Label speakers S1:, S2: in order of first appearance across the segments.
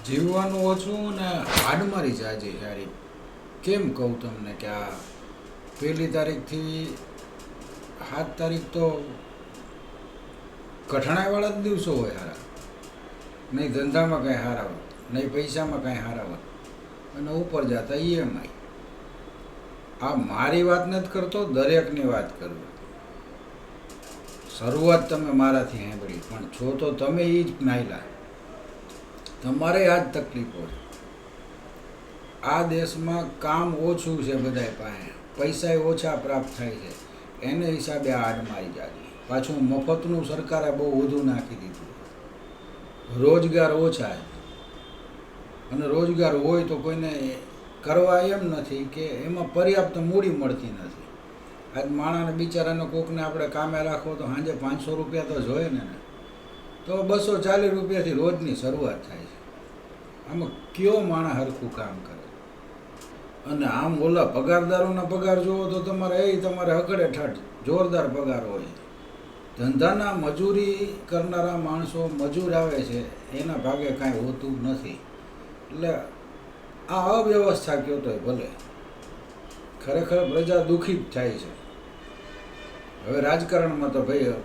S1: જીવવાનું ઓછું ને હાડમારી જાજી સારી. કેમ કહું તમને કે આ 1 તારીખથી 7 તારીખ તો કઠણાઈવાળા જ દિવસો હોય સારા. નહીં ધંધામાં કાંઈ સારા હોય, નહીં પૈસામાં કાંઈ સારા હોય, અને ઉપર જતા EMI. આ મારી વાત નથી કરતો, દરેકની વાત કરું. શરૂઆત તમે મારાથી સાંભળી, પણ છો તો તમે એ જ નાયલા. તમારે આ જ તકલીફો છે. આ દેશમાં કામ ઓછું છે, બધાય પાસે પૈસા ઓછા પ્રાપ્ત થાય છે, એને હિસાબે આ હાડમારી જાગી. પાછું મફતનું સરકારે બહુ વધુ નાખી દીધું. રોજગાર ઓછા છે, અને રોજગાર હોય તો કોઈને કરવા એમ નથી કે એમાં પર્યાપ્ત મૂડી મળતી નથી. આજ માણસને બિચારાને કોકને આપણે કામે રાખવો તો સાંજે 500 રૂપિયા તો જોઈએ ને, તો 240 રૂપિયાથી રોજની શરૂઆત થાય છે. આમાં કયો માણસ હરખું કામ કરે? અને આમ ઓલા પગારદારોના પગાર જુઓ તો તમારે હકડે ઠઠ જોરદાર પગાર હોય. ધંધાના મજૂરી કરનારા માણસો મજૂર આવે છે, એના ભાગે કાંઈ હોતું નથી. એટલે આ અવ્યવસ્થા કયો તોય ભલે, ખરેખર પ્રજા દુઃખી જ થાય છે. હવે રાજકારણમાં તો ભાઈ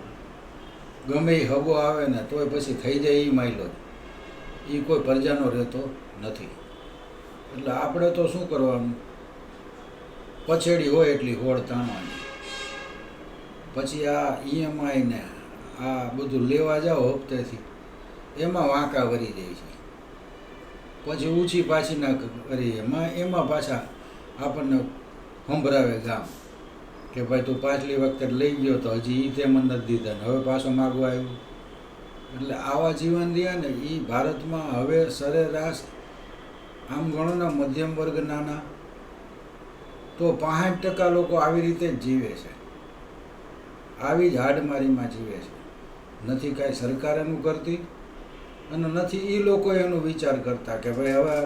S1: ગમે એ હગો આવે ને તોય પછી થઈ જાય એ માયલો, એ કોઈ પ્રજાનો રહેતો નથી. એટલે આપણે તો શું કરવાનું, પછેડી હોય એટલી હોડ તાણવાની. પછી આ EMI ને આ બધું લેવા જાઓ હપ્તેથી, એમાં વાંકા વરી જાય છે. પછી ઊંચી પાછી ના કરી એમાં પાછા આપણને સંભળાવે ગામ કે ભાઈ તું પાછલી વખતે લઈ ગયો તો હજી એ તે મને નથી દીધા ને હવે પાછો માગવા આવ્યું. એટલે આવા જીવન રહ્યા ને એ ભારતમાં હવે સરેરાશ આમ ગણો ને મધ્યમ વર્ગ નાના તો 65% લોકો આવી રીતે જ જીવે છે, આવી જ હાડમારીમાં જીવે છે. નથી કાંઈ સરકાર એનું કરતી, અને નથી એ લોકો એનો વિચાર કરતા કે ભાઈ હવે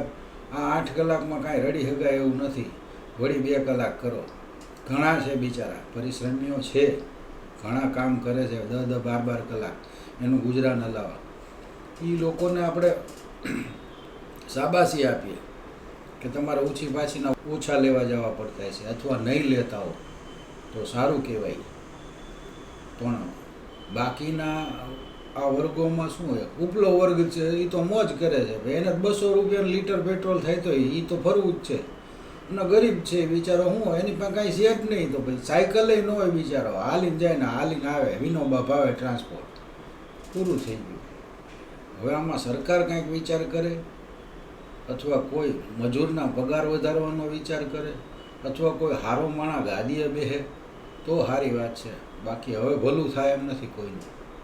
S1: આ 8 કલાકમાં કાંઈ રડી શકાય એવું નથી, વળી 2 કલાક કરો. ઘણા છે બિચારા પરિશ્રમીઓ છે, ઘણા કામ કરે છે 10-10, 12-12 કલાક એનું ગુજરાન હલાવવા. એ લોકોને આપણે શાબાશી આપીએ કે તમારે ઊંચી પાછીના ઓછા લેવા જવા પડતા છે, અથવા નહીં લેતા હો તો સારું કહેવાય. પણ બાકીના આ વર્ગોમાં શું હોય, ઉપલો વર્ગ છે એ તો મોજ કરે છે. એને 200 રૂપિયાનું લીટર પેટ્રોલ થાય તો એ તો ફરવું જ છે. અને ગરીબ છે બિચારો, શું હોય એની પાસે કાંઈ સેટ નહીં, તો ભાઈ સાયકલે ન હોય બિચારો, હાલીને જાય ને હાલીને આવે, વિનોબા ભાવે ટ્રાન્સપોર્ટ, પૂરું થઈ ગયું. હવે આમાં સરકાર કાંઈક વિચાર કરે, અથવા કોઈ મજૂરના પગાર વધારવાનો વિચાર કરે, અથવા કોઈ હારો માણા ગાદીએ બેસે તો સારી વાત છે. બાકી હવે ભલું થાય એમ નથી કોઈનું.